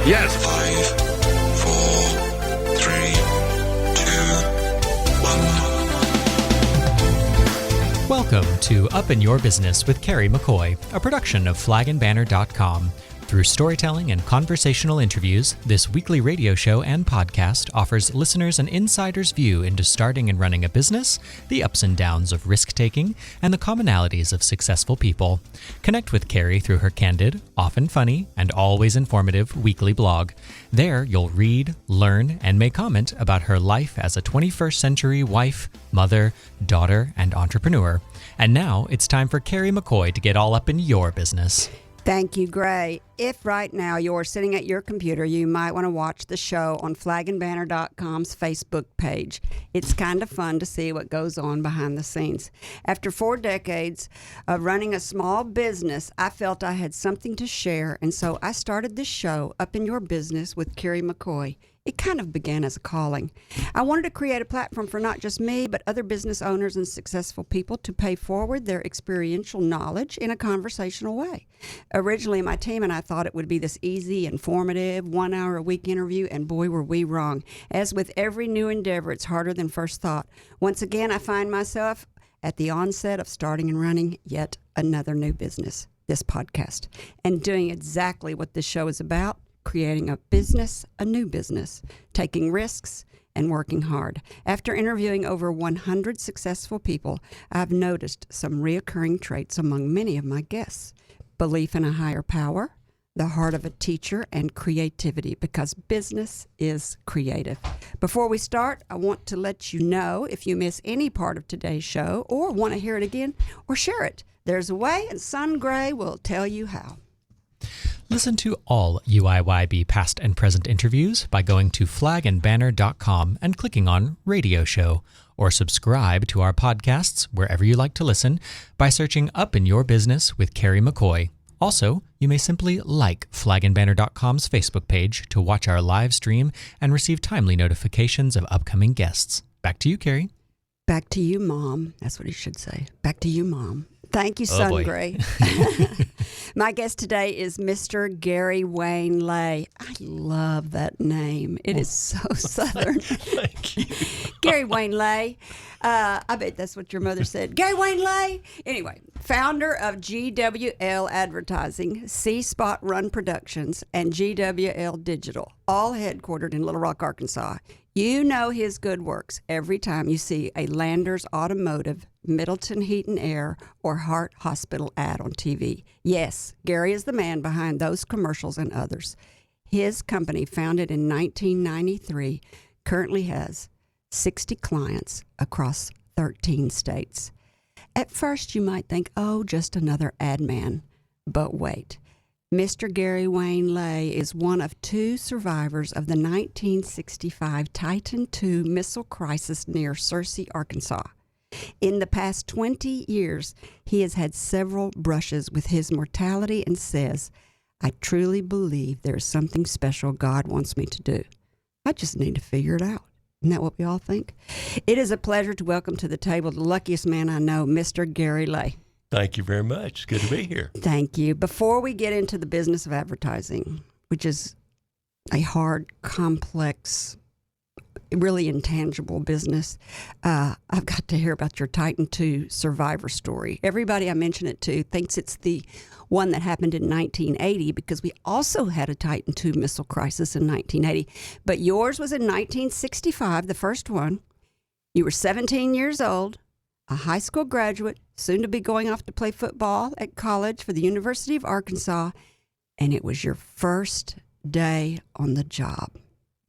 Yes. 5, 4, 3, 2, 1. Welcome to Up in Your Business with Kerry McCoy, a production of flagandbanner.com. Through storytelling and conversational interviews, this weekly radio show and podcast offers listeners an insider's view into starting and running a business, the ups and downs of risk-taking, and the commonalities of successful people. Connect with Kerry through her candid, often funny, and always informative weekly blog. There, you'll read, learn, and may comment about her life as a 21st century wife, mother, daughter, and entrepreneur. And now, it's time for Kerry McCoy to get all up in your business. Thank you, Gray. If right now you're sitting at your computer, you might want to watch the show on flagandbanner.com's Facebook page. It's kind of fun to see what goes on behind the scenes. After 4 decades of running a small business, I felt I had something to share, and so I started this show, Up in Your Business with Kerry McCoy. It kind of began as a calling. I wanted to create a platform for not just me, but other business owners and successful people to pay forward their experiential knowledge in a conversational way. Originally, my team and I thought it would be this easy, informative, 1-hour-a-week interview, and boy, were we wrong. As with every new endeavor, it's harder than first thought. Once again, I find myself at the onset of starting and running yet another new business, this podcast, and doing exactly what this show is about. Creating a business, a new business, taking risks, and working hard. After interviewing over 100 successful people, I've noticed some reoccurring traits among many of my guests. Belief in a higher power, the heart of a teacher, and creativity, because business is creative. Before we start, I want to let you know if you miss any part of today's show or want to hear it again or share it. There's a way, and Son Gray will tell you how. Listen to all UIYB past and present interviews by going to flagandbanner.com and clicking on Radio Show, or subscribe to our podcasts wherever you like to listen by searching Up in Your Business with Kerry McCoy. Also, you may simply like flagandbanner.com's Facebook page to watch our live stream and receive timely notifications of upcoming guests. Back to you, Kerry. Back to you, Mom. That's what he should say. Back to you, Mom. Thank you, Son Gray. My guest today is Mr. Gary Wayne Lay. I love that name. It is so Southern. Thank you. Gary Wayne Lay. I bet that's what your mother said. Gary Wayne Lay. Anyway, founder of GWL Advertising, SeeSpotRun Productions, and GWL Digital, all headquartered in Little Rock, Arkansas. You know his good works every time you see a Landers Automotive, Middleton Heat and Air, or Heart Hospital ad on TV. Yes, Gary is the man behind those commercials and others. His company, founded in 1993, currently has 60 clients across 13 states. At first, you might think, oh, just another ad man. But wait. Mr. Gary Wayne Lay is one of 2 survivors of the 1965 Titan II missile crisis near Searcy, Arkansas. In the past 20 years, he has had several brushes with his mortality and says, I truly believe there is something special God wants me to do. I just need to figure it out. Isn't that what we all think? It is a pleasure to welcome to the table the luckiest man I know, Mr. Gary Lay. Thank you very much. It's good to be here. Thank you. Before we get into the business of advertising, which is a hard, complex, really intangible business, I've got to hear about your Titan II survivor story. Everybody I mention it to thinks it's the one that happened in 1980 because we also had a Titan II missile crisis in 1980. But yours was in 1965, the first one. You were 17 years old, a high school graduate, soon to be going off to play football at college for the University of Arkansas, and it was your first day on the job.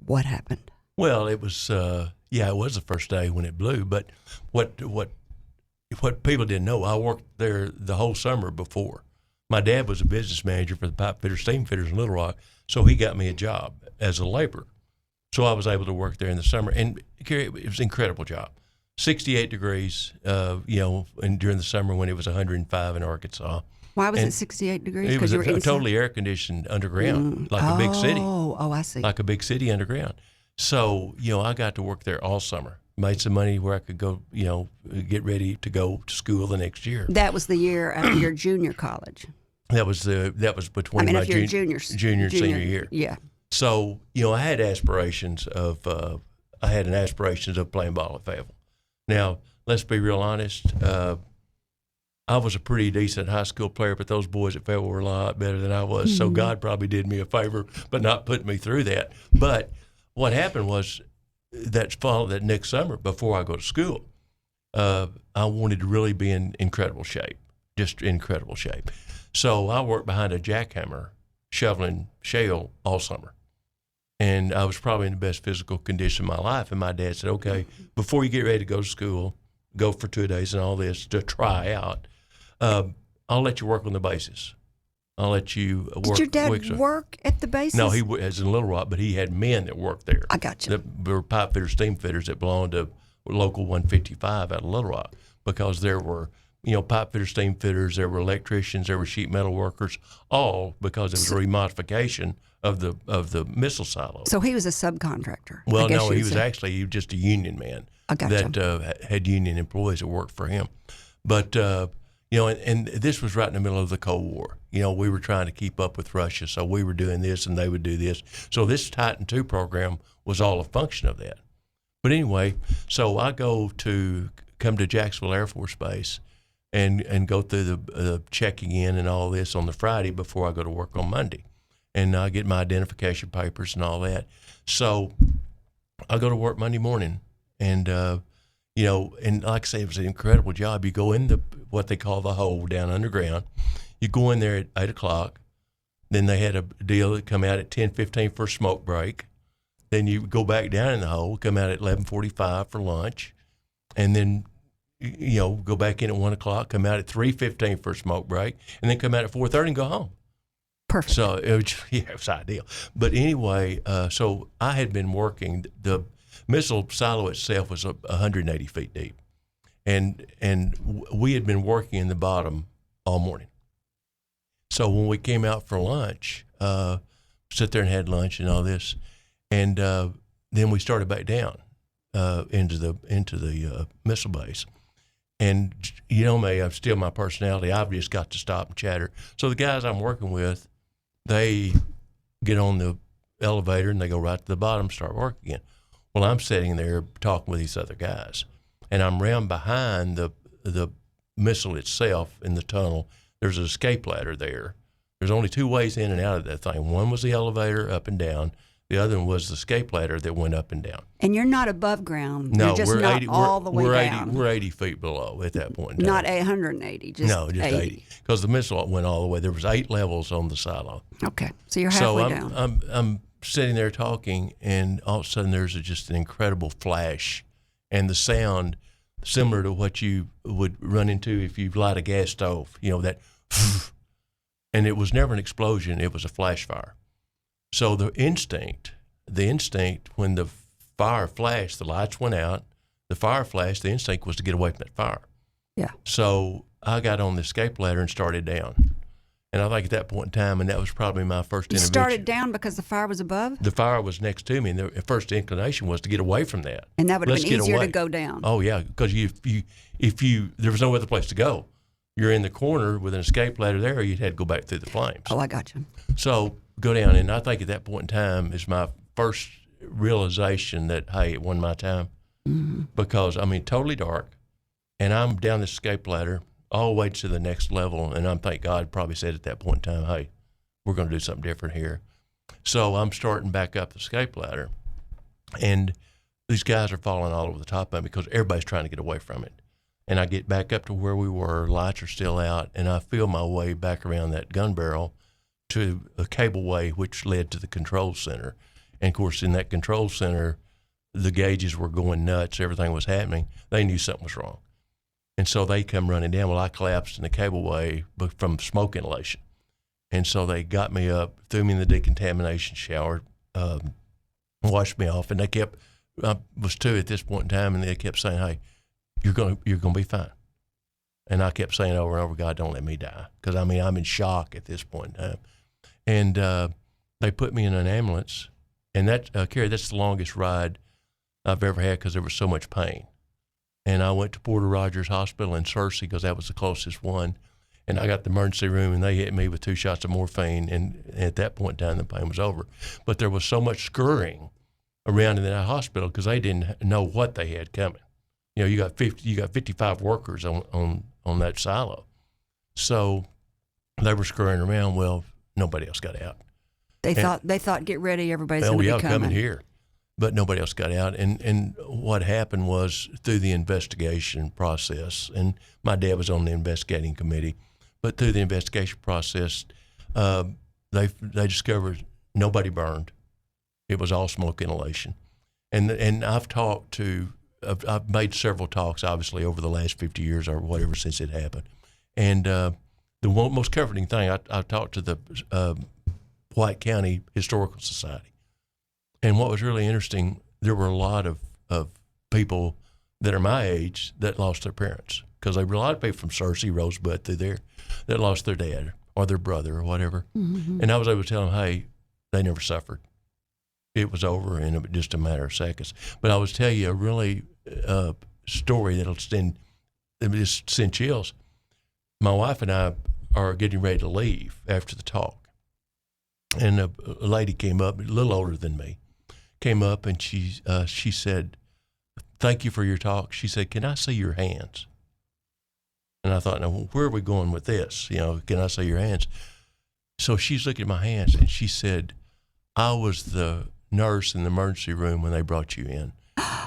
What happened? Well, it was it was the first day when it blew. But what people didn't know, I worked there the whole summer before. My dad was a business manager for the pipe fitters, steam fitters in Little Rock, so he got me a job as a laborer. So I was able to work there in the summer, and it was an incredible job. 68 degrees, and during the summer when it was 105 in Arkansas. Why was it 68 degrees? It was totally air conditioned underground, like a big city. Oh, I see. Like a big city underground. So, I got to work there all summer. Made some money where I could go, get ready to go to school the next year. That was the year after your junior college. That was between my junior and senior year. Yeah. So, I had aspirations of playing ball at Fayetteville. Now, let's be real honest. I was a pretty decent high school player, but those boys at Fayetteville were a lot better than I was. Mm-hmm. So God probably did me a favor, but not putting me through that. But what happened was that next summer, before I go to school, I wanted to really be in incredible shape, just incredible shape. So I worked behind a jackhammer, shoveling shale all summer. And I was probably in the best physical condition of my life. And my dad said, okay, before you get ready to go to school, go for 2 days and all this to try out, I'll let you work on the bases. I'll let you work. Did your dad work at the bases? No, he was in Little Rock, but he had men that worked there. I got you. That were pipe fitters, steam fitters that belonged to Local 155 out of Little Rock, because there were, pipe fitters, steam fitters, there were electricians, there were sheet metal workers, all because it was a remodification of the missile silo. So he was a subcontractor. Well, no, he was just a union man that had union employees that worked for him. But and this was right in the middle of the Cold War. We were trying to keep up with Russia, so we were doing this and they would do this. So this Titan II program was all a function of that. But anyway, so I come to Jacksonville Air Force Base and go through the checking in and all this on the Friday before I go to work on Monday. And I get my identification papers and all that. So I go to work Monday morning, and and like I say, it was an incredible job. You go in what they call the hole down underground. You go in there at 8 o'clock. Then they had a deal that come out at 10:15 for a smoke break. Then you go back down in the hole, come out at 11:45 for lunch, and then go back in at 1 o'clock, come out at 3:15 for a smoke break, and then come out at 4:30 and go home. Perfect. So it was ideal. But anyway, so I had been working. The missile silo itself was 180 feet deep, and we had been working in the bottom all morning. So when we came out for lunch, sit there and had lunch and all this, and then we started back down into the missile base. And me, I'm still my personality. I've just got to stop and chatter. So the guys I'm working with, they get on the elevator and they go right to the bottom, start working again. Well, I'm sitting there talking with these other guys, and I'm round behind the missile itself in the tunnel. There's an escape ladder there. There's only 2 ways in and out of that thing. One was the elevator up and down. The other one was the escape ladder that went up and down. And you're not above ground. No, you're just we're not 80, all the way we're down. 80 feet below at that point in time. Not 180, just no, just 80. Because the missile went all the way. There was 8 levels on the silo. Okay, so you're halfway down. I'm sitting there talking, and all of a sudden there's just an incredible flash, and the sound similar to what you would run into if you light a gas stove. That, and it was never an explosion. It was a flash fire. So the instinct when the fire flashed, the lights went out, the fire flashed, the instinct was to get away from that fire. Yeah. So I got on the escape ladder and started down. And I think at that point in time, and that was probably my first intervention. You started down because the fire was above? The fire was next to me, and the first inclination was to get away from that. And that would have been easier to go down. Oh, yeah, because if there was no other place to go. You're in the corner with an escape ladder there, you'd had to go back through the flames. Oh, I got you. So go down, and I think at that point in time is my first realization that, hey, it wasn't my time. Mm-hmm. Because, totally dark, and I'm down the escape ladder all the way to the next level, and thank God probably said at that point in time, hey, we're going to do something different here. So I'm starting back up the escape ladder, and these guys are falling all over the top of me because everybody's trying to get away from it. And I get back up to where we were, lights are still out, and I feel my way back around that gun barrel to a cableway which led to the control center. And, of course, in that control center, the gauges were going nuts. Everything was happening. They knew something was wrong. And so they come running down. Well, I collapsed in the cableway from smoke inhalation. And so they got me up, threw me in the decontamination shower, washed me off. And I was 2 at this point in time, and they kept saying, hey, you're going to be fine. And I kept saying over and over, God, don't let me die. Because, I'm in shock at this point in time. And they put me in an ambulance. And Kerry, that's the longest ride I've ever had because there was so much pain. And I went to Porter Rogers Hospital in Searcy because that was the closest one. And I got the emergency room, and they hit me with 2 shots of morphine. And at that point in time, the pain was over. But there was so much scurrying around in that hospital because they didn't know what they had coming. You know, you got 55 workers on that silo. So they were scurrying around. Well, nobody else got out. They thought, get ready, everybody's going to be coming. Coming here. But nobody else got out. And what happened was through the investigation process, and my dad was on the investigating committee, but through the investigation process, they discovered nobody burned. It was all smoke inhalation. And I've made several talks, obviously, over the last 50 years or whatever since it happened. And the most comforting thing, I talked to the White County Historical Society. And what was really interesting, there were a lot of people that are my age that lost their parents. Because there were a lot of people from Searcy, Rosebud, through there, that lost their dad or their brother or whatever. Mm-hmm. And I was able to tell them, hey, they never suffered. It was over in just a matter of seconds. But I was telling you a really story that'll send chills. My wife and I are getting ready to leave after the talk. And a lady came up, a little older than me, came up and she said, thank you for your talk. She said, can I see your hands? And I thought, now, where are we going with this? You know, can I see your hands? So she's looking at my hands and she said, I was the nurse in the emergency room when they brought you in.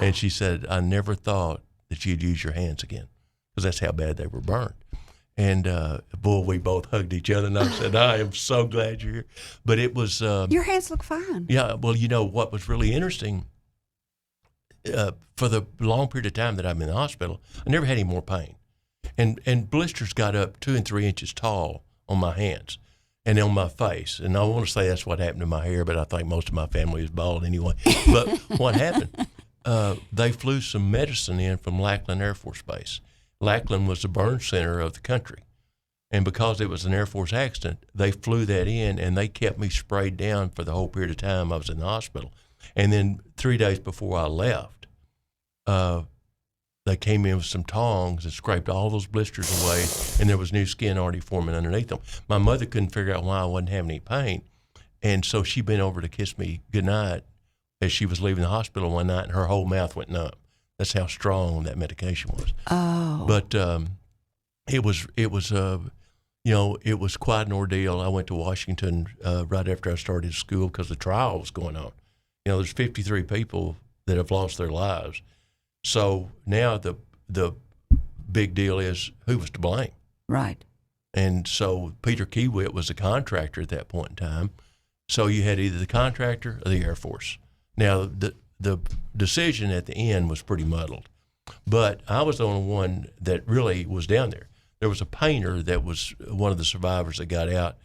And she said, I never thought that you'd use your hands again because that's how bad they were burned. And, boy, we both hugged each other, and I said, I am so glad you're here. But it was... your hands look fine. Yeah, well, you know, what was really interesting, for the long period of time that I'm in the hospital, I never had any more pain. And blisters got up 2 and 3 inches tall on my hands and on my face. And I want to say that's what happened to my hair, but I think most of my family is bald anyway. But what happened, they flew some medicine in from Lackland Air Force Base. Lackland was the burn center of the country. And because it was an Air Force accident, they flew that in and they kept me sprayed down for the whole period of time I was in the hospital. And then 3 days before I left, they came in with some tongs and scraped all those blisters away, and there was new skin already forming underneath them. My mother couldn't figure out why I wasn't having any pain. And so she bent over to kiss me goodnight as she was leaving the hospital one night, and her whole mouth went numb. That's how strong that medication was. Oh. But it was quite an ordeal. I went to Washington right after I started school because the trial was going on. You know, there's 53 people that have lost their lives. So now the big deal is who was to blame. Right. And so Peter Kiewit was a contractor at that point in time. So you had either the contractor or the Air Force. Now, the decision at the end was pretty muddled, but I was the only one that really was down there. There was a painter that was one of the survivors that got out,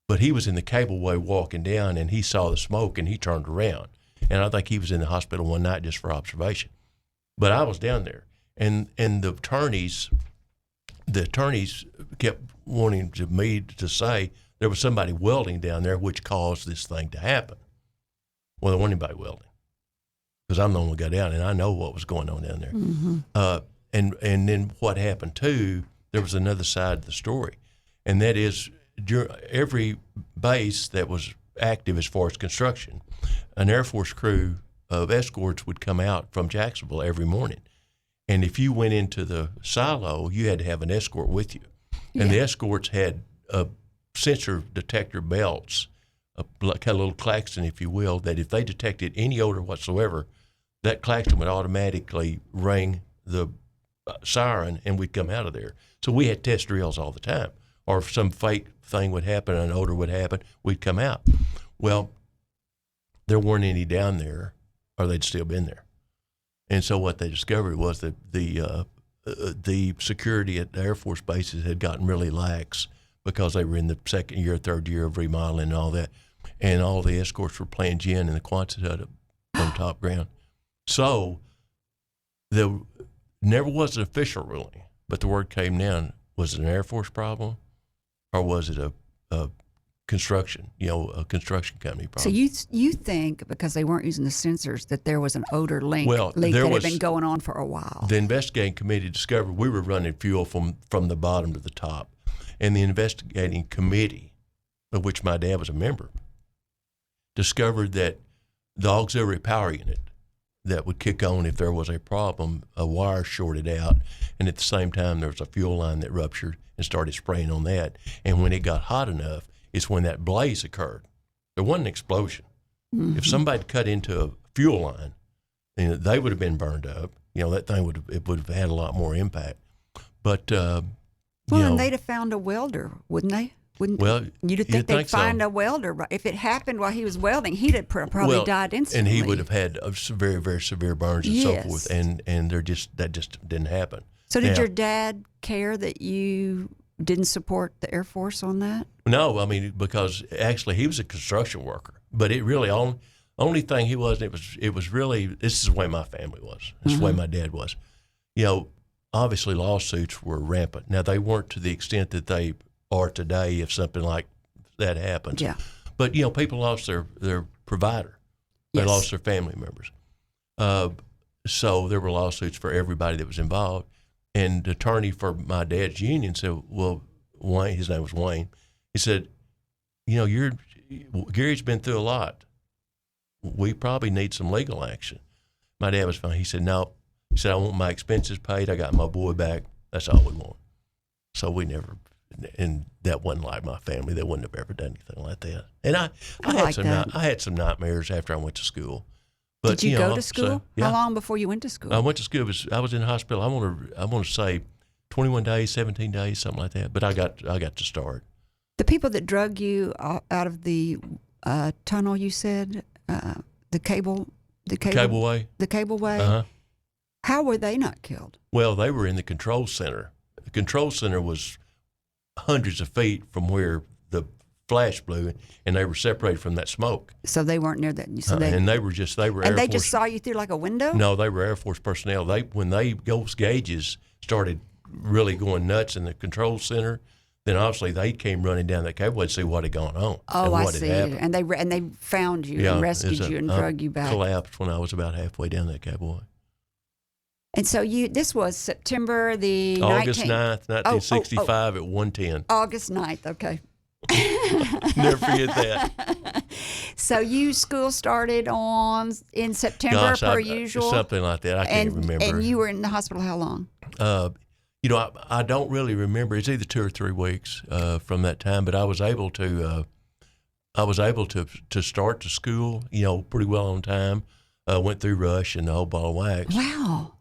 but he was in the cableway walking down, and he saw the smoke, and he turned around. And I think he was in the hospital one night just for observation. But I was down there, and the attorneys kept wanting me to say there was somebody welding down there which caused this thing to happen. Well, there wasn't anybody welding, because I'm the one who got out, and I know what was going on down there. Mm-hmm. And then what happened, too, there was another side of the story, and that is every base that was active as far as construction, an Air Force crew of escorts would come out from Jacksonville every morning. And if you went into the silo, you had to have an escort with you. And the escorts had sensor detector belts, like a little klaxon, if you will, that if they detected any odor whatsoever, that klaxon would automatically ring the siren, and we'd come out of there. So we had test drills all the time. Or if some fake thing would happen, an odor would happen, we'd come out. Well, there weren't any down there, or they'd still been there. And so what they discovered was that the security at the Air Force bases had gotten really lax because they were in the second year, third year of remodeling and all that. And all the escorts were playing gin in the Quonset hut on top ground. So there never was an official ruling, but the word came down, was it an Air Force problem or was it a construction company problem? So you think because they weren't using the sensors that there was an odor leak that had been going on for a while? The investigating committee discovered we were running fuel from the bottom to the top. And the investigating committee, of which my dad was a member, discovered that the auxiliary power unit that would kick on if there was a problem, a wire shorted out, and at the same time there was a fuel line that ruptured and started spraying on that. And when it got hot enough, it's when that blaze occurred. There wasn't an explosion. If somebody cut into a fuel line, they would have been burned up. That thing would have had a lot more impact. But and they'd have found a welder, wouldn't they? You'd think they'd find a welder. Right? If it happened while he was welding, he'd have probably died instantly. And he would have had very, very severe burns and so forth. And that just didn't happen. So did your dad care that you didn't support the Air Force on that? No, because actually he was a construction worker. But it really only thing he was, it was really, this is the way my family was. This is the way my dad was. Obviously lawsuits were rampant. Now they weren't to the extent that they are today if something like that happens. Yeah. But people lost their provider. They lost their family members. So there were lawsuits for everybody that was involved. And the attorney for my dad's union said, well, Wayne, his name was Wayne, he said, Gary's been through a lot. We probably need some legal action. My dad was fine. He said, no. He said, I want my expenses paid. I got my boy back. That's all we want. So we never, and that wasn't like my family. They wouldn't have ever done anything like that. And I had some nightmares after I went to school. But, did you go to school? So, yeah. How long before you went to school? I went to school. I was in the hospital. I want to say 21 days, 17 days, something like that. But I got to start. The people that drug you out of the tunnel, you said, the cableway. The cableway. How were they not killed? Well, they were in the control center. The control center was hundreds of feet from where the flash blew, and they were separated from that smoke. So they weren't near that. So and they were Air Force. And they just saw you through like a window? No, they were Air Force personnel. When those gauges started really going nuts in the control center, then obviously they came running down that cableway to see what had gone on. Oh, I see. And they found you and rescued you and drug you back. I collapsed when I was about halfway down that cableway. And so this was September the August 9th, 1965 at 1:10. August 9th, okay. Never forget that. So school started in September per usual? Something like that. I can't remember. And you were in the hospital how long? I don't really remember. It's either 2 or 3 weeks from that time, but I was able to start the school, pretty well on time. Went through rush and the whole ball of wax. Wow.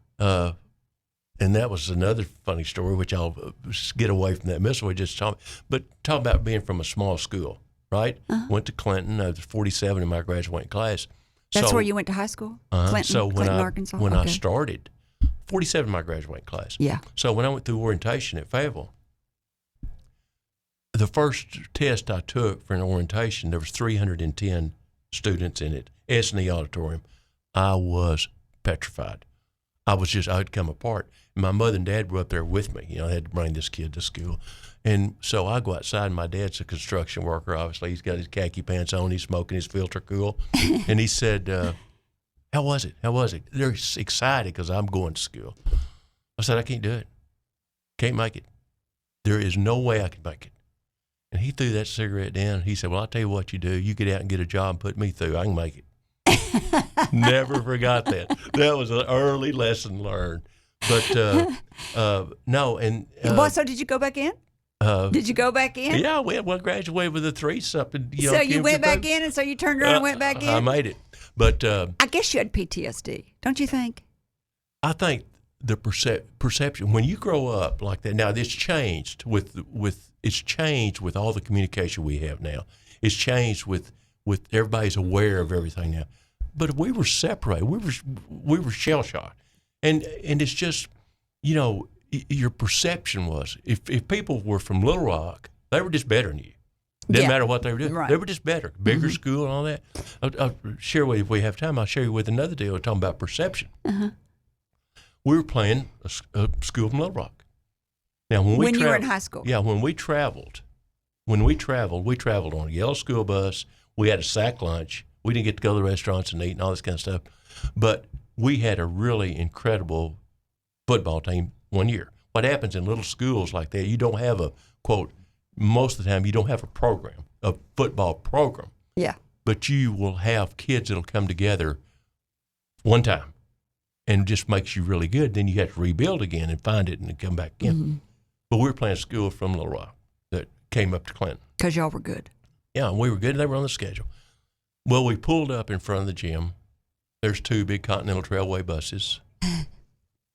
And that was another funny story, which I'll get away from that missile we just talked. But talk about being from a small school, right? Went to Clinton. I was 47 in my graduating class. That's where you went to high school? Clinton, Arkansas? When I started, 47 in my graduating class. Yeah. So when I went through orientation at Fayetteville, the first test I took for an orientation, there was 310 students in it, S&E auditorium. I was petrified. I'd come apart. And my mother and dad were up there with me. I had to bring this kid to school. And so I go outside, and my dad's a construction worker, obviously. He's got his khaki pants on. He's smoking his filter cool. And he said, how was it? They're excited because I'm going to school. I said, I can't do it. Can't make it. There is no way I can make it. And he threw that cigarette down. He said, well, I'll tell you what you do. You get out and get a job and put me through. I can make it. Never forgot that. That was an early lesson learned. But no, and so did you go back in? Did you go back in? Yeah, I graduated with a 3-something. So you went back in, and so you turned around and went back in. I made it, but I guess you had PTSD, don't you think? I think the perception when you grow up like that. Now it's changed with all the communication we have now. It's changed with everybody's aware of everything now. But we were separated. We were shell shocked, and it's just, your perception was if people were from Little Rock, they were just better than you. Didn't matter what they were doing. Right. They were just better, bigger school and all that. I'll share with you if we have time. I'll share you with another deal talking about perception. We were playing a school from Little Rock. Now when you were in high school. Yeah, when we traveled on a yellow school bus. We had a sack lunch. We didn't get to go to the restaurants and eat and all this kind of stuff. But we had a really incredible football team one year. What happens in little schools like that, you don't have a, quote, most of the time you don't have a football program. Yeah. But you will have kids that'll come together one time and just makes you really good. Then you have to rebuild again and find it and then come back again. Mm-hmm. But we were playing school from Little Rock that came up to Clinton. Because y'all were good. Yeah, we were good. They were on the schedule. Well, we pulled up in front of the gym. There's 2 big Continental Trailway buses.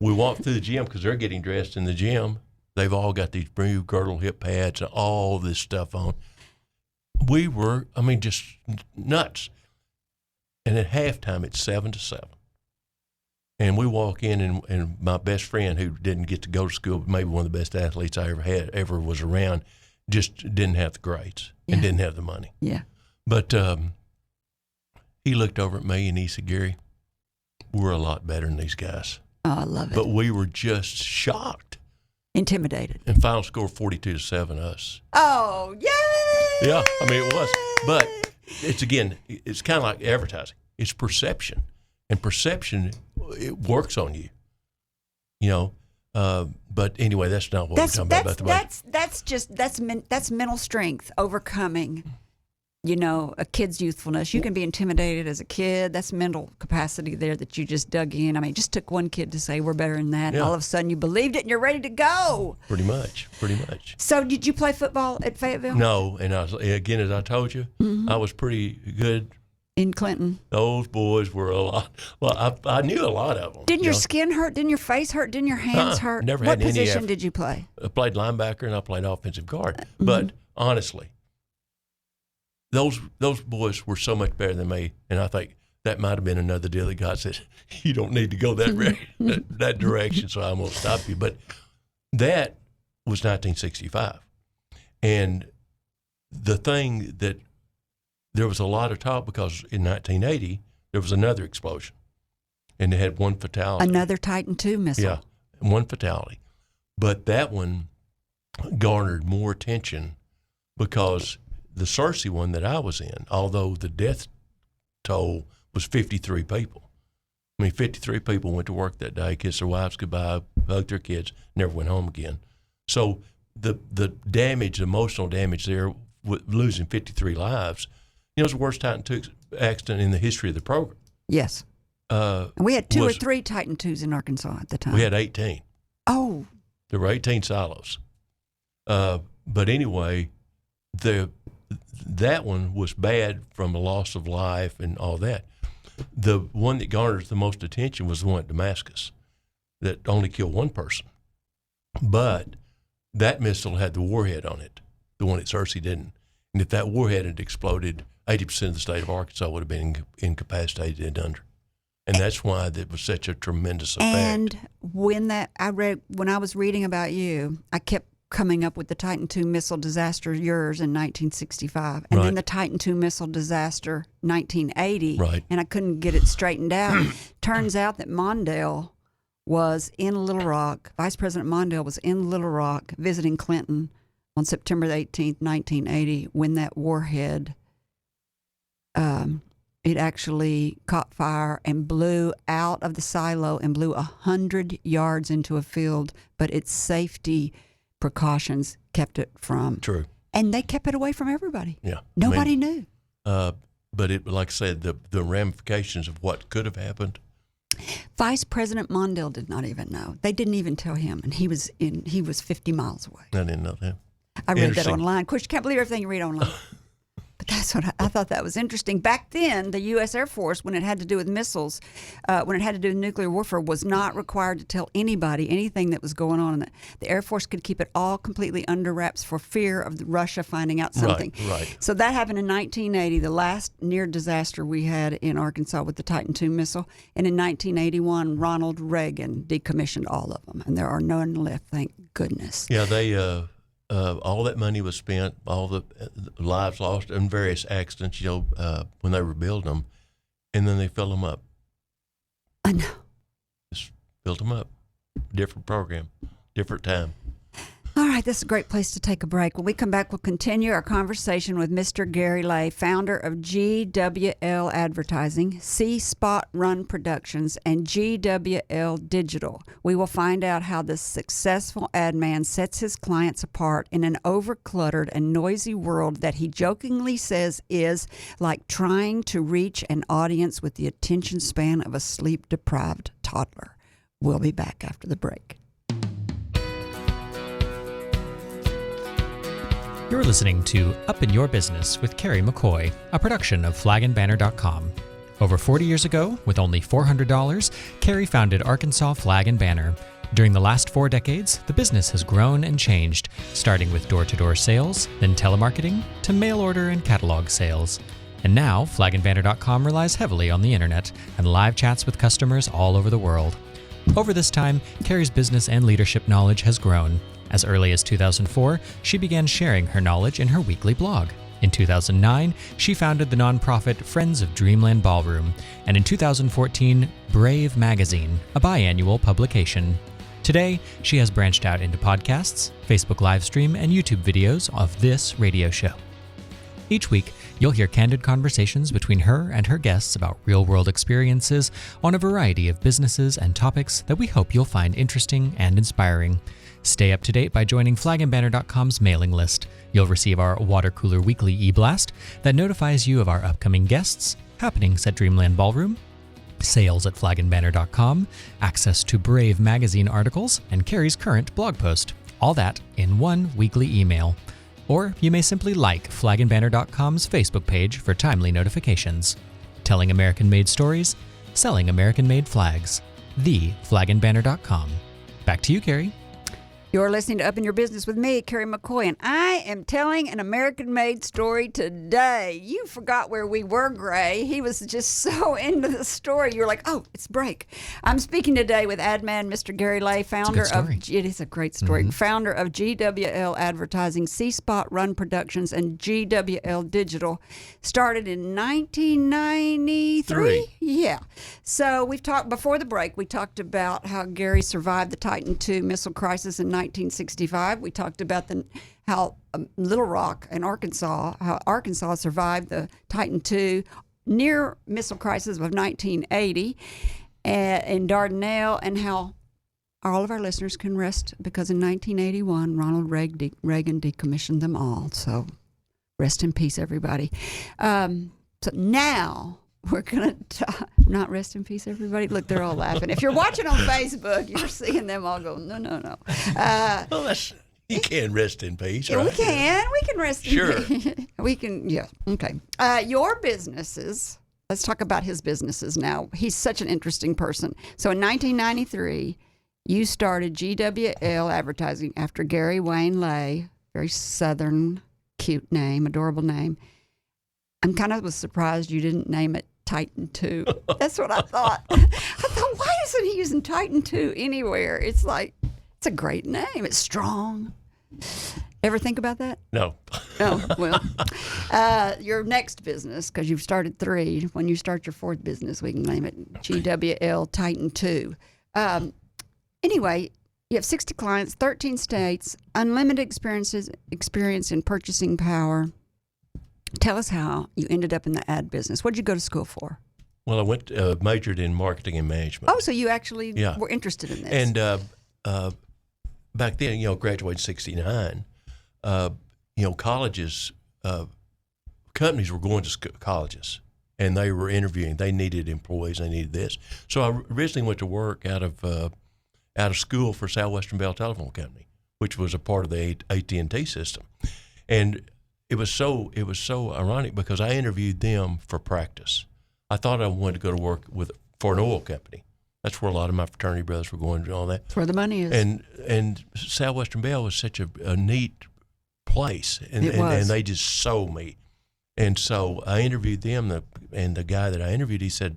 We walked through the gym because they're getting dressed in the gym. They've all got these new girdle hip pads and all this stuff on. We were, just nuts. And at halftime, it's 7-7. And we walk in, and my best friend, who didn't get to go to school, but maybe one of the best athletes I ever was around, just didn't have the grades and didn't have the money. Yeah. But he looked over at me and he said, "Gary, we're a lot better than these guys." Oh, I love it. But we were just shocked. Intimidated. And final score 42-7 us. Oh, yay! Yeah, it was. But it's kind of like advertising. It's perception. And perception, it works on you. But anyway, that's not what we're talking about the budget. That's mental strength, overcoming, a kid's youthfulness. You can be intimidated as a kid. That's mental capacity there that you just dug in. It just took one kid to say we're better than that. And all of a sudden you believed it and you're ready to go. Pretty much. So did you play football at Fayetteville? No, and as I told you, I was pretty good. In Clinton. Those boys were a lot. Well, I knew a lot of them. Didn't your skin hurt? Didn't your face hurt? Didn't your hands hurt? Never what had any. position did you play? I played linebacker and I played offensive guard. But honestly, those boys were so much better than me, and I think that might have been another deal that God said, "You don't need to go that direction, so I won't stop you." But that was 1965, and the thing that there was a lot of talk because in 1980 there was another explosion, and they had one fatality. Another Titan II missile. Yeah, one fatality, but that one garnered more attention because the Searcy one that I was in, although the death toll was 53 people. 53 people went to work that day, kissed their wives goodbye, hugged their kids, never went home again. So the damage, emotional damage there, with losing 53 lives, it was the worst Titan II accident in the history of the program. Yes. And we had 2 or 3 Titan IIs in Arkansas at the time. We had 18. Oh. There were 18 silos. But anyway, that one was bad from a loss of life and all that. The one that garnered the most attention was the one at Damascus that only killed one person. But that missile had the warhead on it. The one at Searcy didn't. And if that warhead had exploded, 80% of the state of Arkansas would have been incapacitated under. And that's why it was such a tremendous effect. And when I was reading about you, I kept coming up with the Titan II missile disaster, yours in 1965, and then the Titan II missile disaster 1980, and I couldn't get it straightened out. Turns out that Mondale was in Little Rock, Vice President Mondale was in Little Rock visiting Clinton on September 18th, 1980, when that warhead, it actually caught fire and blew out of the silo and blew 100 yards into a field, but its safety precautions kept it from. True. And they kept it away from everybody. Yeah. Nobody knew. But it, like I said, the ramifications of what could have happened. Vice President Mondale did not even know. They didn't even tell him, and he was 50 miles away. I didn't know that. I read that online. Of course, you can't believe everything you read online. But that's what I thought that was interesting. Back then, the U.S. Air Force, when it had to do with missiles, when it had to do with nuclear warfare, was not required to tell anybody anything that was going on. The Air Force could keep it all completely under wraps for fear of Russia finding out something. Right. So that happened in 1980, the last near disaster we had in Arkansas with the Titan II missile. And in 1981, Ronald Reagan decommissioned all of them. And there are none left, thank goodness. Yeah, they... all that money was spent, all the lives lost in various accidents, when they were building them, and then they filled them up. I know. Just filled them up. Different program, different time. All right, this is a great place to take a break. When we come back, we'll continue our conversation with Mr. Gary Lay, founder of GWL Advertising, SeeSpotRun Productions, and GWL Digital. We will find out how this successful ad man sets his clients apart in an overcluttered and noisy world that he jokingly says is like trying to reach an audience with the attention span of a sleep-deprived toddler. We'll be back after the break. You're listening to Up in Your Business with Kerry McCoy, a production of flagandbanner.com. Over 40 years ago, with only $400, Kerry founded Arkansas Flag and Banner. During the last 4 decades, the business has grown and changed, starting with door-to-door sales, then telemarketing, to mail order and catalog sales. And now, flagandbanner.com relies heavily on the internet and live chats with customers all over the world. Over this time, Kerry's business and leadership knowledge has grown. As early as 2004, she began sharing her knowledge in her weekly blog. In 2009, she founded the nonprofit Friends of Dreamland Ballroom, and in 2014, Brave Magazine, a biannual publication. Today, she has branched out into podcasts, Facebook livestream, and YouTube videos of this radio show. Each week, you'll hear candid conversations between her and her guests about real-world experiences on a variety of businesses and topics that we hope you'll find interesting and inspiring. Stay up to date by joining flagandbanner.com's mailing list. You'll receive our Water Cooler Weekly e-blast that notifies you of our upcoming guests, happenings at Dreamland Ballroom, sales at flagandbanner.com, access to Brave magazine articles, and Kerry's current blog post. All that in one weekly email. Or you may simply like flagandbanner.com's Facebook page for timely notifications. Telling American-made stories, selling American-made flags. TheFlagandBanner.com. Back to you, Kerry. You're listening to Up in Your Business with me, Kerry McCoy, and I am telling an American-made story today. You forgot where we were, Gray. He was just so into the story. You were like, oh, it's break. I'm speaking today with ad man Mr. Gary Lay, founder of... It is a great story. Founder of GWL Advertising, SeeSpotRun Productions, and GWL Digital. Started in 1993? Yeah. So we've talked, before the break, we talked about how Gary survived the Titan II missile crisis in 1965. We talked about how Little Rock in Arkansas, how Arkansas survived the Titan II near missile crisis of 1980 in Dardanelle, and how all of our listeners can rest because in 1981, Ronald Reagan decommissioned them all. So rest in peace, everybody. So now we're going to not rest in peace, everybody. Look, they're all laughing. If you're watching on Facebook, you're seeing them all go, no. Well, you can rest in peace, yeah, right? We can rest in peace. Sure. We can, yeah. Okay. Your businesses, let's talk about his businesses now. He's such an interesting person. So in 1993, you started GWL Advertising after Gary Wayne Lay, very Southern, cute name, adorable name. I'm kind of surprised you didn't name it Titan II. That's what I thought. I thought, why isn't he using Titan II anywhere? It's like, it's a great name. It's strong. Ever think about that? No. Oh, well. Your next business, because you've started 3. When you start your 4th business, we can name it GWL Titan II. Anyway, you have 60 clients, 13 states, unlimited experience in purchasing power. Tell us how you ended up in the ad business. What did you go to school for? Well, I majored in marketing and management. Oh, so you actually were interested in this. And back then, graduated in 69, colleges, companies were going to colleges, and they were interviewing. They needed employees. They needed this. So I originally went to work out of school for Southwestern Bell Telephone Company, which was a part of the AT&T system. And it was so ironic because I interviewed them for practice. I thought I wanted to go to work for an oil company. That's where a lot of my fraternity brothers were going and all that. That's where the money is. And Southwestern Bell was such a neat place, and they just sold me. And so I interviewed them, and the guy that I interviewed, he said,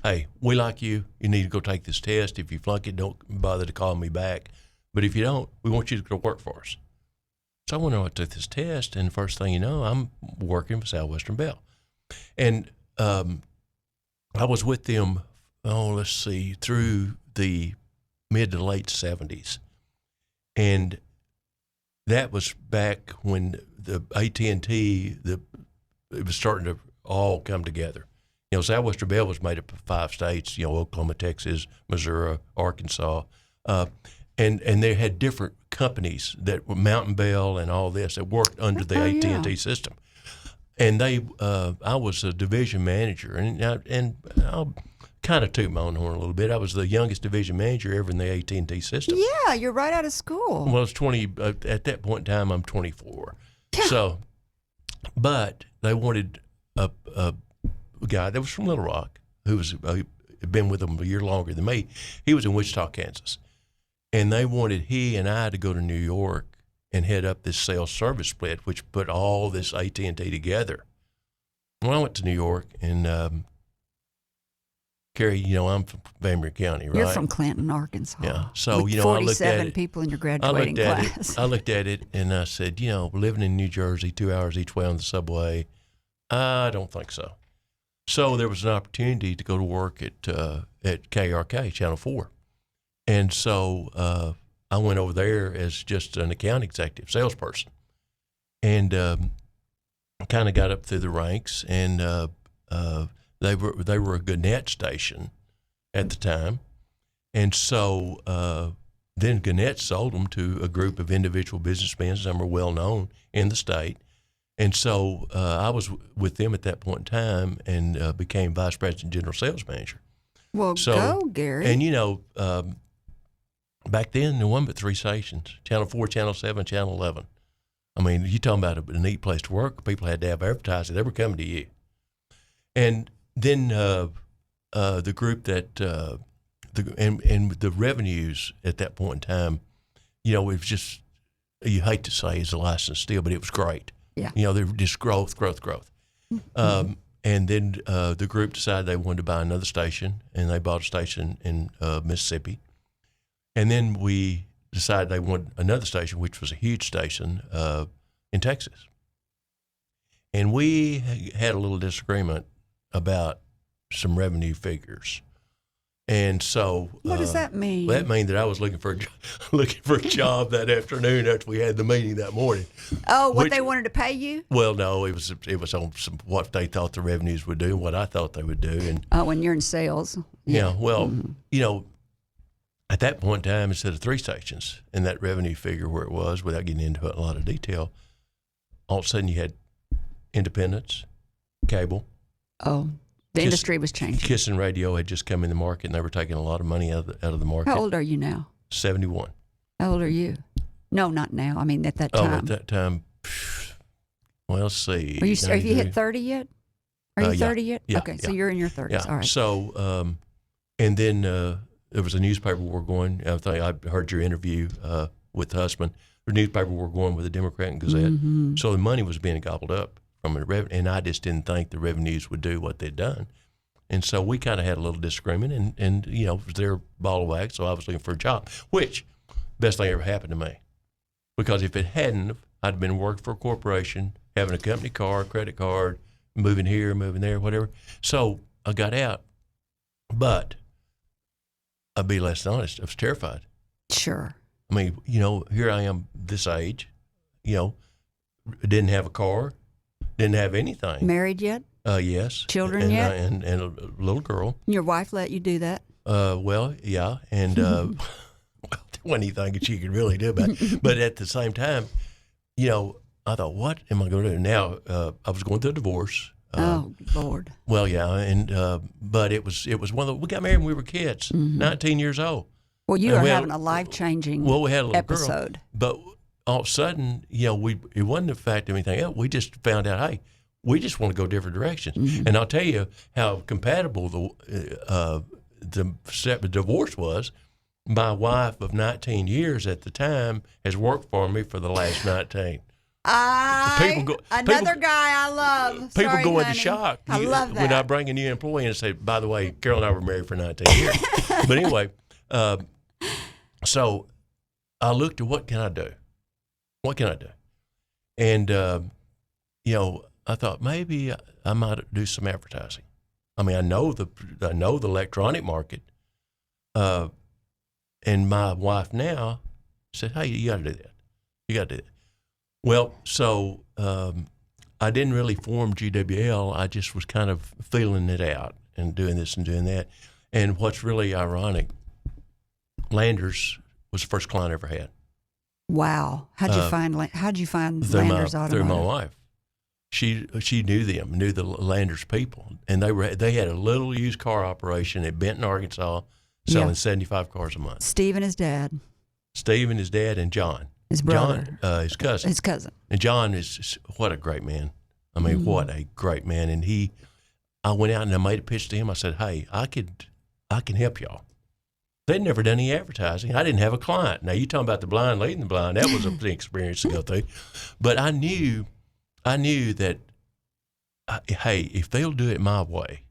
"Hey, we like you. You need to go take this test. If you flunk it, don't bother to call me back. But if you don't, we want you to go work for us." So I went over, took this test, and the first thing you know, I'm working for Southwestern Bell. And I was with them, through the mid to late 70s. And that was back when the AT&T, it was starting to all come together. Southwestern Bell was made up of 5 states, Oklahoma, Texas, Missouri, Arkansas. And they had different companies that were Mountain Bell and all this that worked under the AT&T system. And I was a division manager, and I'll kind of toot my own horn a little bit. I was the youngest division manager ever in the AT&T system. Yeah, you're right out of school. Well, I was 20 at that point in time. I'm 24. So, but they wanted a guy that was from Little Rock who had been with them a year longer than me. He was in Wichita, Kansas, and they wanted he and I to go to New York and head up this sales service split, which put all this AT&T together. Well, I went to New York, and Kerry, I'm from Van County, right? You're from Clinton, Arkansas. Yeah. So, with I looked at it. 47 people in your graduating class. I looked at it, and I said, living in New Jersey, 2 hours each way on the subway, I don't think so. So there was an opportunity to go to work at KRK, Channel 4. And so I went over there as just an account executive, salesperson, and kind of got up through the ranks. And they were a Gannett station at the time, and so then Gannett sold them to a group of individual businessmen. Some are well known in the state, and so I was with them at that point in time and became vice president, general sales manager. Well, go, Gary. And back then, there wasn't but 3 stations: Channel 4, Channel 7, Channel 11. I mean, you're talking about a neat place to work. People had to have advertising. They were coming to you. And then the group that and the revenues at that point in time, it was just, you hate to say it's a license still, but it was great. Yeah. They were just growth. Mm-hmm. And then the group decided they wanted to buy another station, and they bought a station in Mississippi. And then we decided they wanted another station, which was a huge station in Texas. And we had a little disagreement about some revenue figures. And so what does that mean? That means that I was looking for a job that afternoon after we had the meeting that morning. Oh, they wanted to pay you? Well, no, it was on what they thought the revenues would do, what I thought they would do. And when you're in sales. Yeah, well, at that point in time, instead of 3 stations and that revenue figure where it was, without getting into a lot of detail, all of a sudden you had independents, cable. Oh, the industry was changing. Kiss and radio had just come in the market, and they were taking a lot of money out of the market. How old are you now? 71. How old are you? No, not now. I mean, at that time. Oh, at that time, well, let's see. Have you hit 30 yet? Are you 30 yet? Yeah. Okay, so you're in your 30s. Yeah. All right. So, and then there was a newspaper war going. I heard your interview with the husband. The newspaper war going with the Democrat and Gazette. Mm-hmm. So the money was being gobbled up from the revenue, and I just didn't think the revenues would do what they'd done. And so we kind of had a little disagreement, and it was their ball of wax, so I was looking for a job, which best thing ever happened to me. Because if it hadn't, I'd been working for a corporation, having a company car, credit card, moving here, moving there, whatever. So I got out. But I'd be less than honest, I was terrified. Sure. I mean, here I am this age, didn't have a car, didn't have anything. Married yet? Yes. Children yet? And a little girl. Your wife let you do that? Well, yeah. And well, there wasn't anything that she could really do about it. But at the same time, I thought, what am I going to do? Now, I was going through a divorce. Oh, Lord. Well, yeah. And but it was one of we got married when we were kids, 19 years old. Well, you are having a life-changing we had a little episode. Girl, but all of a sudden, it wasn't the fact of anything else. We just found out, hey, we just want to go different directions. Mm-hmm. And I'll tell you how compatible the divorce was. My wife of 19 years at the time has worked for me for the last 19. Another guy I love. People Sorry, go into honey. shock I love that. when I bring a new employee in and say, by the way, Carol and I were married for 19 years. But anyway, so I looked at what can I do? What can I do? And, I thought maybe I might do some advertising. I mean, I know the electronic market. And my wife now said, hey, you got to do that. You got to do that. Well, so I didn't really form GWL. I just was kind of feeling it out and doing this and doing that. And what's really ironic, Landers was the first client I ever had. Wow. How'd you find Landers Automotive? Through my wife. She knew them, knew the Landers people, and they had a little used car operation at Benton, Arkansas, selling 75 cars a month. Steve and his dad. Steve and his dad and John. His brother. John, his cousin. His cousin. And John is what a great man. I mean, what a great man. And I went out and I made a pitch to him. I said, "Hey, I can help y'all." They'd never done any advertising. I didn't have a client. Now, you talking about the blind leading the blind. That was a big experience to go through. But I knew that, hey, if they'll do it my way,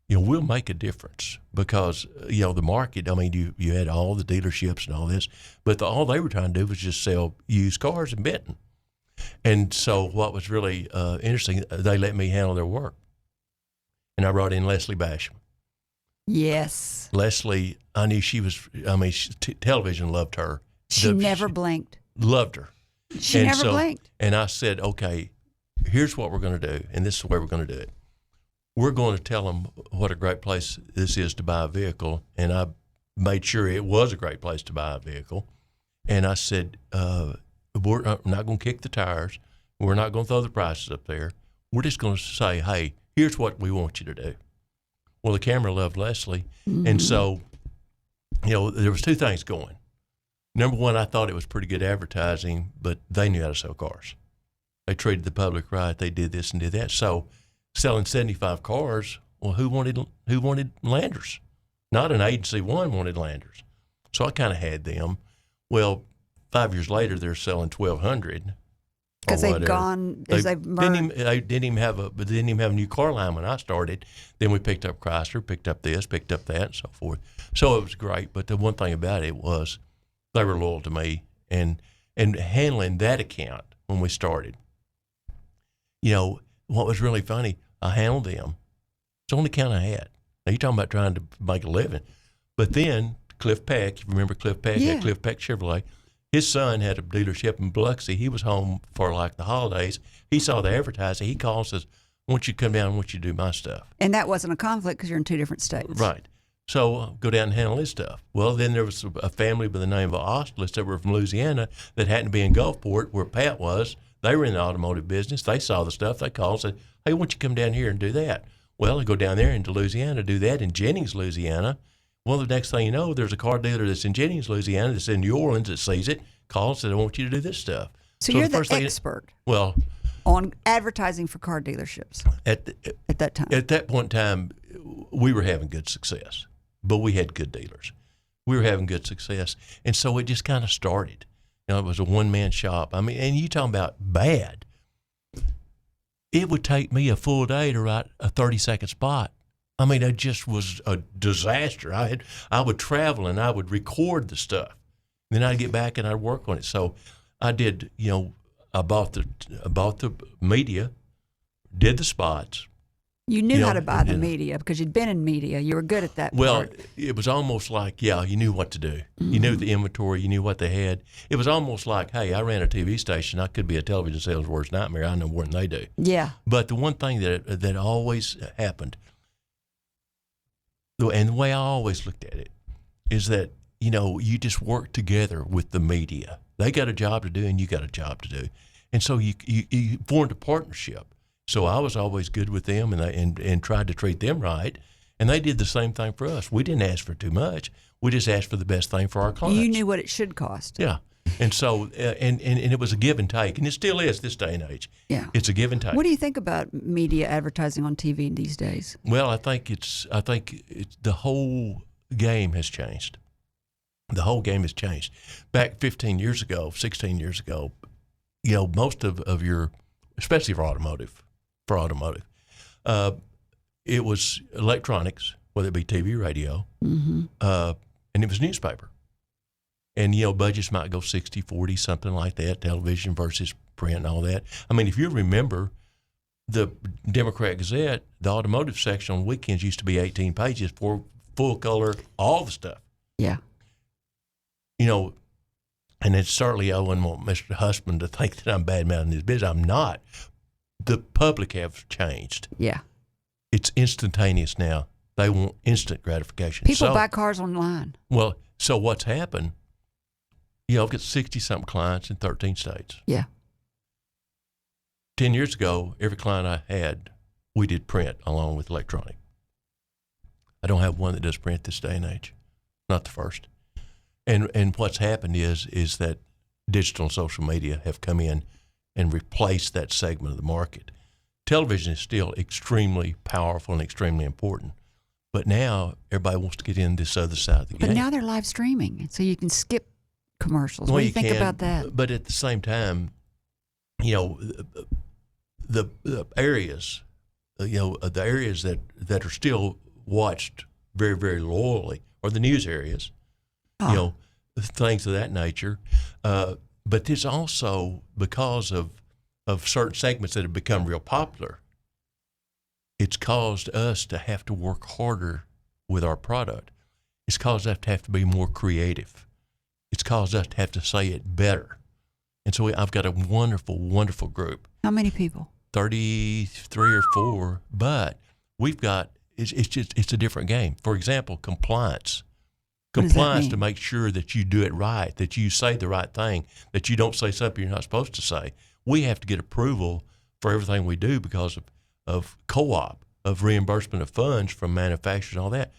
we'll make a difference because, the market, I mean, you had all the dealerships and all this, but all they were trying to do was just sell used cars in Benton. And so what was really interesting, they let me handle their work. And I brought in Leslie Basham. Yes. Leslie, I knew television loved her. She never blinked. Loved her. She never blinked. And I said, okay, here's what we're going to do, and this is the way we're going to do it. We're going to tell them what a great place this is to buy a vehicle, and I made sure it was a great place to buy a vehicle. And I said, we're not going to kick the tires. We're not going to throw the prices up there. We're just going to say, hey, here's what we want you to do. Well, the camera loved Leslie, and so, there was two things going. Number one, I thought it was pretty good advertising, but they knew how to sell cars. They treated the public right. They did this and did that. So, selling 75 cars, well, who wanted Landers? Not an agency. One wanted Landers. So I kind of had them. Well, 5 years later, they're selling 1,200. Because they've gone, as they've merged. They didn't even have a new car line when I started. Then we picked up Chrysler, picked up this, picked up that, and so forth. So it was great. But the one thing about it was they were loyal to me, and handling that account when we started. What was really funny, I handled them. It's the only account I had. Now, you're talking about trying to make a living. But then Cliff Peck, you remember Cliff Peck? Yeah. Had Cliff Peck Chevrolet. His son had a dealership in Biloxi. He was home for the holidays. He saw the advertising. He called and says, I want you to come down. I want you to do my stuff. And that wasn't a conflict because you're in two different states. Right. So go down and handle his stuff. Well, then there was a family by the name of Ostlis that were from Louisiana that happened to be in Gulfport where Pat was. They were in the automotive business. They saw the stuff. They called and said, hey, why don't you come down here and do that? Well, I go down there into Louisiana, do that in Jennings, Louisiana. Well, the next thing you know, there's a car dealer that's in Jennings, Louisiana, that's in New Orleans that sees it, calls and said, I want you to do this stuff. So you're the expert on advertising for car dealerships at that time. At that point in time, we were having good success, but we had good dealers. We were having good success. And so it just kind of started. It was a one-man shop. I mean, and you talking about bad. It would take me a full day to write a 30-second spot. I mean, it just was a disaster. I would travel and I would record the stuff. Then I'd get back and I'd work on it. So I did, I bought the media, did the spots. You knew how to buy the media because you'd been in media. You were good at that part. It was almost like, you knew what to do. Mm-hmm. You knew the inventory. You knew what they had. It was almost like, hey, I ran a TV station. I could be a television sales worst nightmare. I know more than they do. Yeah. But the one thing that always happened, and the way I always looked at it, is that, you just work together with the media. They got a job to do and you got a job to do. And so you formed a partnership. So I was always good with them and tried to treat them right. And they did the same thing for us. We didn't ask for too much. We just asked for the best thing for our clients. You knew what it should cost. Yeah. And so, and it was a give and take. And it still is this day and age. Yeah. It's a give and take. What do you think about media advertising on TV these days? Well, I think it's the whole game has changed. The whole game has changed. Back 15 years ago, 16 years ago, most of your, especially for automotive, it was electronics, whether it be TV, radio, and it was newspaper. And, budgets might go 60-40, something like that, television versus print and all that. I mean, if you remember, the Democrat Gazette, the automotive section on weekends used to be 18 pages for full color, all the stuff. Yeah. And it's certainly, I wouldn't want Mr. Husband to think that I'm bad-mouthing his business. I'm not. The public have changed. Yeah. It's instantaneous now. They want instant gratification. People buy cars online. Well, so what's happened, I've got 60-something clients in 13 states. Yeah. 10 years ago, every client I had, we did print along with electronic. I don't have one that does print this day and age. Not the first. And what's happened is that digital and social media have come in and replaced that segment of the market. Television is still extremely powerful and extremely important. But now everybody wants to get in this other side of the game. But now they're live streaming, so you can skip commercials. Well, What do you think about that? But at the same time, the areas, the areas that are still watched very, very loyally are the news areas, things of that nature. But there's also, because of certain segments that have become real popular, it's caused us to have to work harder with our product. It's caused us to have to be more creative. It's caused us to have to say it better. And so I've got a wonderful, wonderful group. How many people? 33 or 4, but we've got, it's a different game. For example, compliance. What does that Compliance mean? to make sure that you do it right, that you say the right thing, that you don't say something you're not supposed to say. We have to get approval for everything we do because of co-op, of reimbursement of funds from manufacturers and all that.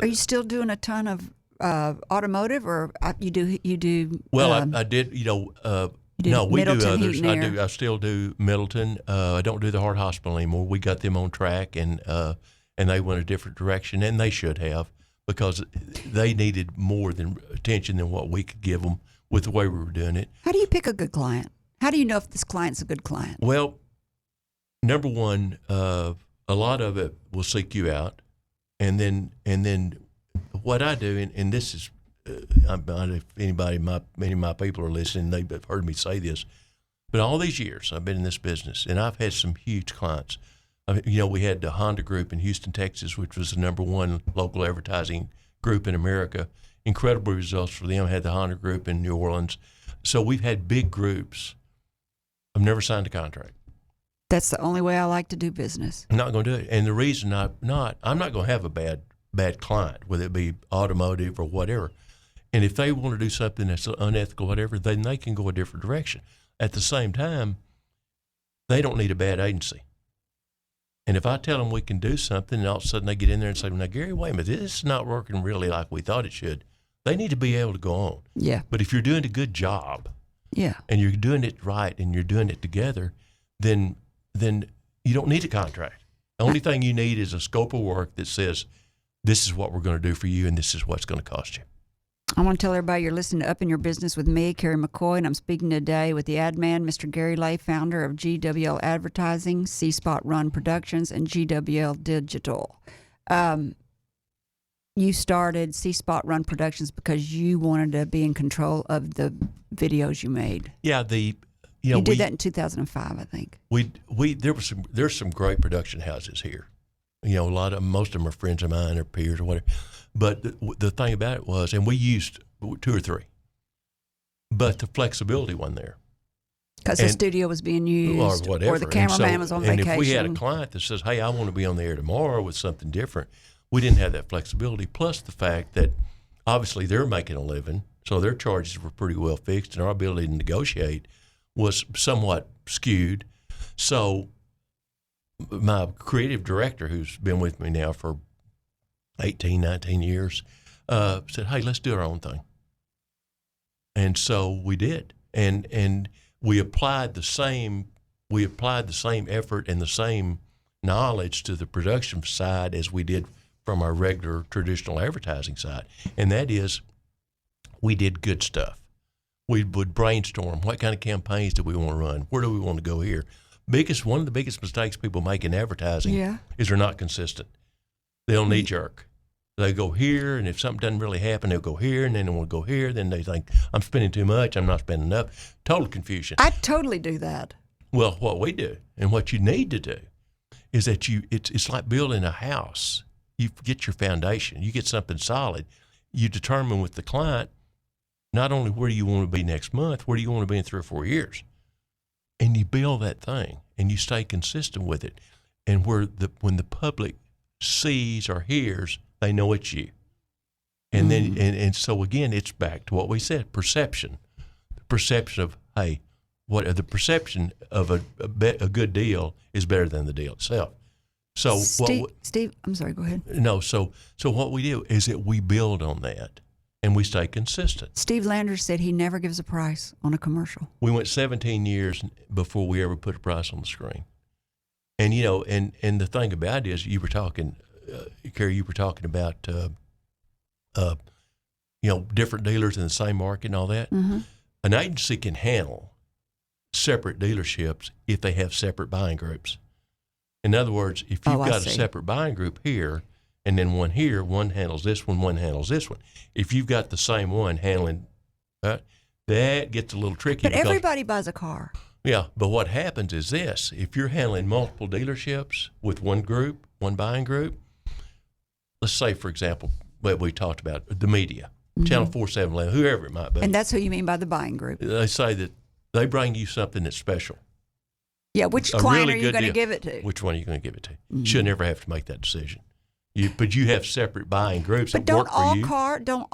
Are you still doing a ton of automotive, or you do? Well, I did. No, we do Middleton, others. Heat and Air. I still do Middleton. I don't do the Heart Hospital anymore. We got them on track, and they went a different direction, and they should have, because they needed more attention than what we could give them with the way we were doing it. How do you pick a good client? How do you know if this client's a good client? Well, number one, a lot of it will seek you out, and then what I do, and this is, if many of my people are listening, they've heard me say this, but all these years I've been in this business, and I've had some huge clients. We had the Honda Group in Houston, Texas, which was the number one local advertising group in America. Incredible results for them. Had the Honda Group in New Orleans. So we've had big groups. I've never signed a contract. That's the only way I like to do business. I'm not going to do it. And the reason I'm not going to have a bad client, whether it be automotive or whatever. And if they want to do something that's unethical, whatever, then they can go a different direction. At the same time, they don't need a bad agency. And if I tell them we can do something, and all of a sudden they get in there and say, "Now, Gary, wait a minute, this is not working really like we thought it should," they need to be able to go on. Yeah. But if you're doing a good job, Yeah. and you're doing it right, and you're doing it together, then you don't need a contract. The only thing you need is a scope of work that says, this is what we're going to do for you, and this is what's going to cost you. I want to tell everybody you're listening to Up in Your Business with me, Kerry McCoy, and I'm speaking today with the ad man, Mr. Gary Lay, founder of GWL Advertising, SeeSpotRun Productions, and GWL Digital. You started SeeSpotRun Productions because you wanted to be in control of the videos you made. Yeah, You did that in 2005, I think. There's some great production houses here. Most of them are friends of mine or peers or whatever. But the thing about it was, and we used 2 or 3, but the flexibility wasn't there. Because the studio was being used, or whatever. or the cameraman was on vacation. And if we had a client that says, "Hey, I want to be on the air tomorrow with something different," we didn't have that flexibility. Plus the fact that obviously they're making a living, so their charges were pretty well fixed, and our ability to negotiate was somewhat skewed. So my creative director, who's been with me now for 18, 19 years, said, "Hey, let's do our own thing." And so we did. And we applied the same effort and the same knowledge to the production side as we did from our regular traditional advertising side. And that is, we did good stuff. We would brainstorm, what kind of campaigns do we want to run? Where do we want to go here? One of the biggest mistakes people make in advertising is they're not consistent. They'll knee jerk. They go here, and if something doesn't really happen, they'll go here, and then they want to go here. Then they think, I'm spending too much, I'm not spending enough. Total confusion. I totally do that. Well, what we do and what you need to do is that it's like building a house. You get your foundation. You get something solid. You determine with the client, not only where do you want to be next month, where do you want to be in 3 or 4 years? And you build that thing, and you stay consistent with it. And when the public sees or hears, they know it's you. And then, and so again, it's back to what we said: perception. The perception of, hey, the perception of a good deal is better than the deal itself. So Steve, I'm sorry. Go ahead. No, so what we do is that we build on that, and we stay consistent. Steve Landers said he never gives a price on a commercial. We went 17 years before we ever put a price on the screen. And and the thing about it is, you were talking, Kerry, you were talking about, different dealers in the same market and all that. Mm-hmm. An agency can handle separate dealerships if they have separate buying groups. In other words, if you've got a separate buying group here and then one here, one handles this one handles this one. If you've got the same one handling, that gets a little tricky. But everybody buys a car. Yeah, but what happens is this: if you're handling multiple dealerships with one group, one buying group, let's say, for example, what we talked about, the media, Channel 4, 7, 11, whoever it might be. And that's who you mean by the buying group. They say that they bring you something that's special. Yeah, which client are you going to give it to? Which one are you going to give it to? You should never have to make that decision. But you have separate buying groups that work for you. Don't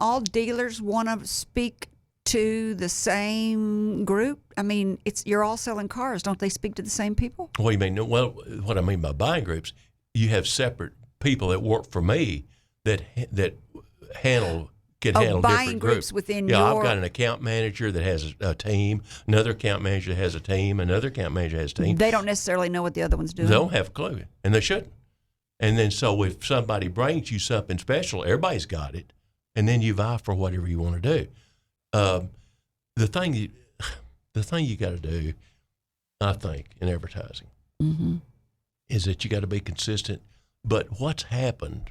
all dealers want to speak to the same group? I mean, you're all selling cars. Don't they speak to the same people? What do you mean? Well, what I mean by buying groups, you have separate people that work for me that handle buying different groups within your... Yeah, your... I've got an account manager that has a team, another account manager that has a team, another account manager has a team. They don't necessarily know what the other one's doing. They don't have a clue, and they shouldn't. And then so if somebody brings you something special, everybody's got it, and then you vie for whatever you want to do. The thing you got to do, I think, in advertising is that you got to be consistent. But what's happened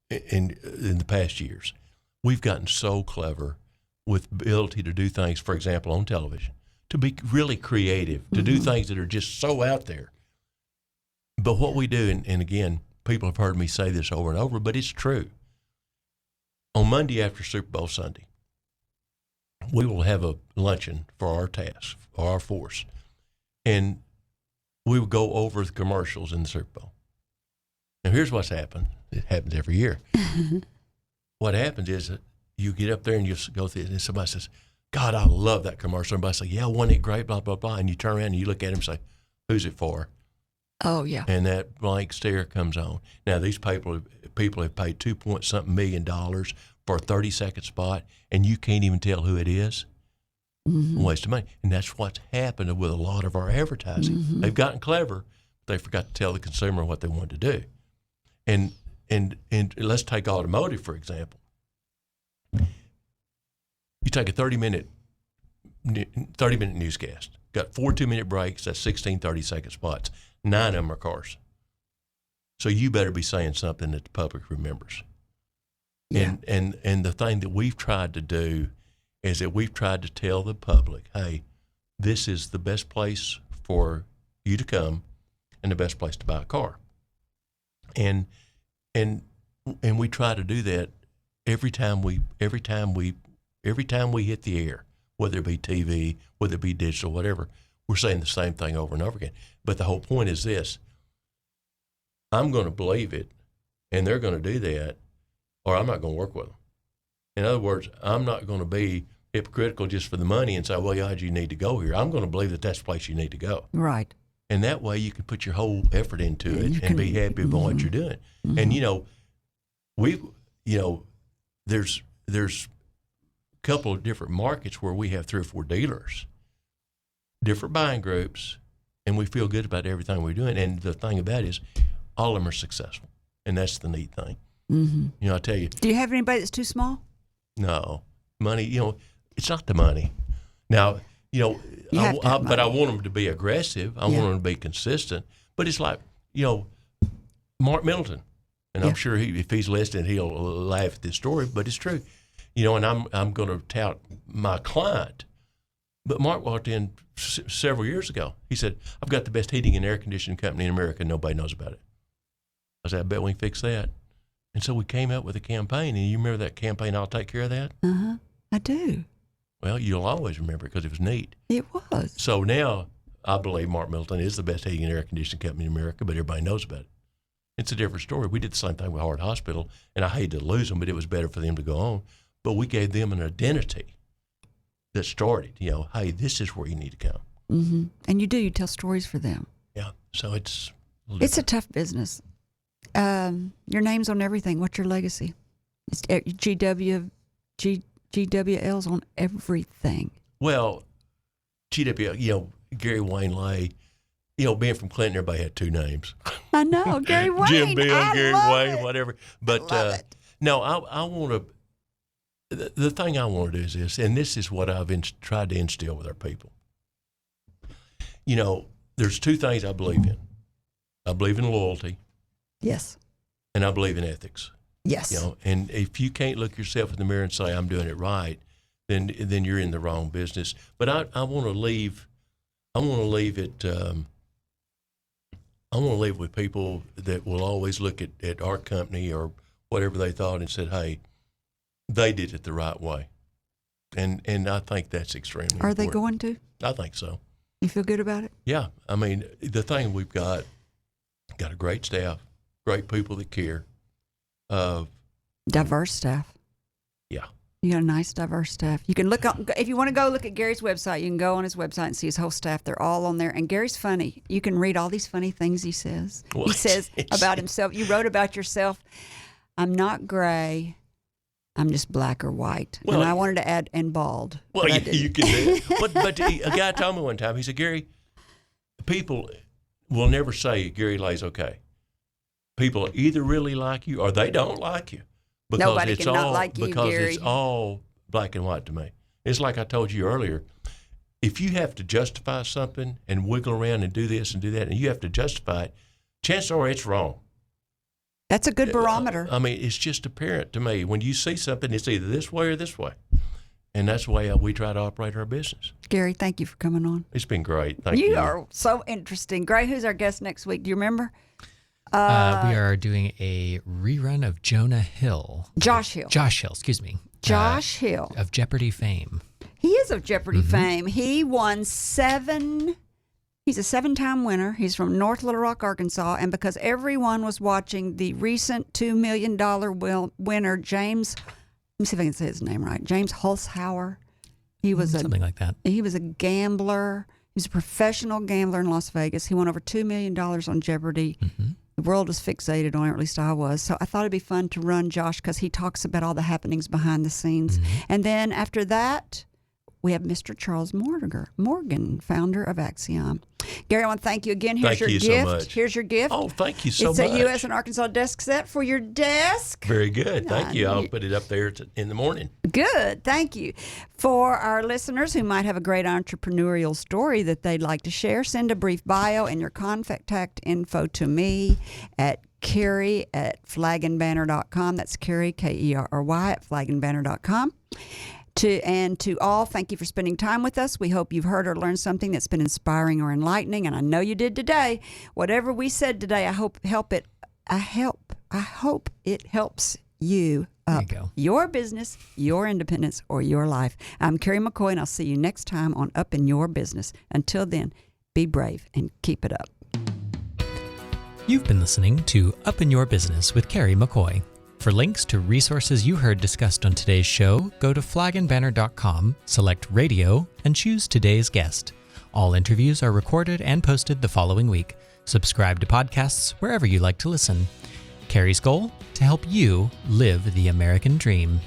in the past years, we've gotten so clever with the ability to do things, for example, on television, to be really creative, to do things that are just so out there. But what we do, and again, people have heard me say this over and over, but it's true. On Monday after Super Bowl Sunday, we will have a luncheon for our task, for our force, and we will go over the commercials in the Super Bowl. Now, here's what's happened. It happens every year. What happens is that you get up there and you go through it, and somebody says, God, I love that commercial. Everybody says, yeah, wasn't it great, blah, blah, blah. And you turn around and you look at him and say, who's it for? Oh, yeah. And that blank stare comes on. Now, these people have paid $2.something million for a 30-second spot, and you can't even tell who it is. Waste of money. And that's what's happened with a lot of our advertising. They've gotten clever, but they forgot to tell the consumer what they wanted to do. And let's take automotive, for example. You take a 30-minute newscast, got 4 2-minute breaks, that's 16 30-second spots. 9 of them are cars. So you better be saying something that the public remembers. Yeah. And the thing that we've tried to do is that we've tried to tell the public, hey, this is the best place for you to come and the best place to buy a car. And we try to do that every time we hit the air, whether it be TV, whether it be digital, whatever. We're saying the same thing over and over again. But the whole point is this: I'm going to believe it, and they're going to do that, or I'm not going to work with them. In other words, I'm not going to be hypocritical just for the money and say, well, yeah, you need to go here. I'm going to believe that that's the place you need to go. Right. And that way you can put your whole effort into it and be happy about what you're doing. And, there's a couple of different markets where we have 3 or 4 dealers, different buying groups, and we feel good about everything we're doing. And the thing about it is all of them are successful, and that's the neat thing. I tell you. Do you have anybody that's too small? No. Money, it's not the money. Now, but I want them to be aggressive. I want them to be consistent. But it's like, Mark Middleton, and I'm sure if he's listening, he'll laugh at this story, but it's true. And I'm going to tout my client. But Mark walked in several years ago. He said, I've got the best heating and air conditioning company in America. Nobody knows about it. I said, I bet we can fix that. And so we came up with a campaign, and you remember that campaign, I'll Take Care of That? Uh-huh. I do. Well, you'll always remember it because it was neat. It was. So now I believe Mark Middleton is the best heating and air conditioning company in America, but everybody knows about it. It's a different story. We did the same thing with Howard Hospital, and I hated to lose them, but it was better for them to go on. But we gave them an identity that started, hey, this is where you need to come. Mm-hmm. And you tell stories for them. Yeah, so it's a tough business. Your name's on everything. What's your legacy? It's GWL's on everything. Well, GWL, Gary Wayne Lay, being from Clinton, everybody had two names. I know, Gary Wayne. Jim Bill, Gary Wayne, it. whatever. But no, I want to. The thing I want to do is this, and this is what I've tried to instill with our people. There's two things I believe in. I believe in loyalty. Yes. And I believe in ethics. Yes. And if you can't look yourself in the mirror and say, I'm doing it right, then you're in the wrong business. But I want to leave it, I want to leave with people that will always look at our company or whatever they thought and said, hey, they did it the right way. And I think that's extremely important. Are they going to? I think so. You feel good about it? Yeah. I mean, the thing we've got a great staff, great people that care. Diverse staff. Yeah. You got a nice, diverse staff. You can look up, if you want to go look at Gary's website, you can go on his website and see his whole staff. They're all on there. And Gary's funny. You can read all these funny things he says. What? He says about himself. You wrote about yourself, I'm not gray. I'm just black or white. Well, and I wanted to add, and bald. Well, you can do it. But a guy told me one time, he said, Gary, people will never say Gary Lay's okay. People either really like you or they don't like you. Because Nobody it's can all, not like you, because Gary. it's all black and white to me. It's like I told you earlier. If you have to justify something and wiggle around and do this and do that, and you have to justify it, chances are it's wrong. That's a good barometer. I mean, it's just apparent to me. When you see something, it's either this way or this way. And that's the way we try to operate our business. Gary, thank you for coming on. It's been great. Thank you. You are so interesting. Gray, who's our guest next week? Do you remember? We are doing a rerun of Jonah Hill. Josh Hill. Excuse me. Josh Hill. Of Jeopardy fame. He is of Jeopardy fame. He won he's a 7-time winner. He's from North Little Rock, Arkansas. And because everyone was watching the recent $2 million winner, James, let me see if I can say his name right, James Holzhauer. He was something like that. He was a gambler. He was a professional gambler in Las Vegas. He won over $2 million on Jeopardy. Mm-hmm. The world was fixated on it, or at least I was. So I thought it'd be fun to run Josh because he talks about all the happenings behind the scenes. Mm-hmm. And then after that, we have Mr. Charles Morgan, founder of Axiom. Gary, I want to thank you again. Here's your gift. So much. Here's your gift. Oh, thank you so much. It's a U.S. and Arkansas desk set for your desk. Very good. Thank you. I'll put it up there in the morning. Good. Thank you. For our listeners who might have a great entrepreneurial story that they'd like to share, send a brief bio and your contact info to me at Kerry at flagandbanner.com. That's Kerry, Kerry, at flagandbanner.com. To all, thank you for spending time with us. We hope you've heard or learned something that's been inspiring or enlightening, and I know you did today. Whatever we said today, I hope it helps you up your business, your independence, or your life. I'm Kerry McCoy, and I'll see you next time on Up in Your Business. Until then, be brave and keep it up. You've been listening to Up in Your Business with Kerry McCoy. For links to resources you heard discussed on today's show, go to flagandbanner.com, select radio, and choose today's guest. All interviews are recorded and posted the following week. Subscribe to podcasts wherever you like to listen. Kerry's goal? To help you live the American dream.